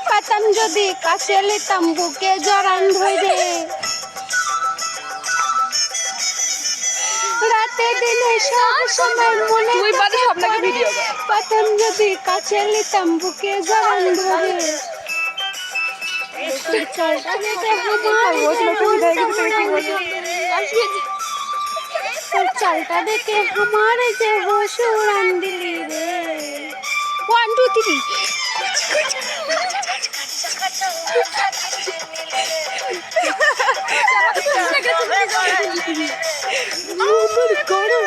পাতাম যদি কাছে লিতাম বুকে জড়ান ধরে, রাতে দিনে সব সময় মনে পাতাম যদি কাছে লিতাম বুকে জড়ান ধরে। চালটা দেখে আমার যে হোশ উড়ান দিলি রে। 1 2 3 গরম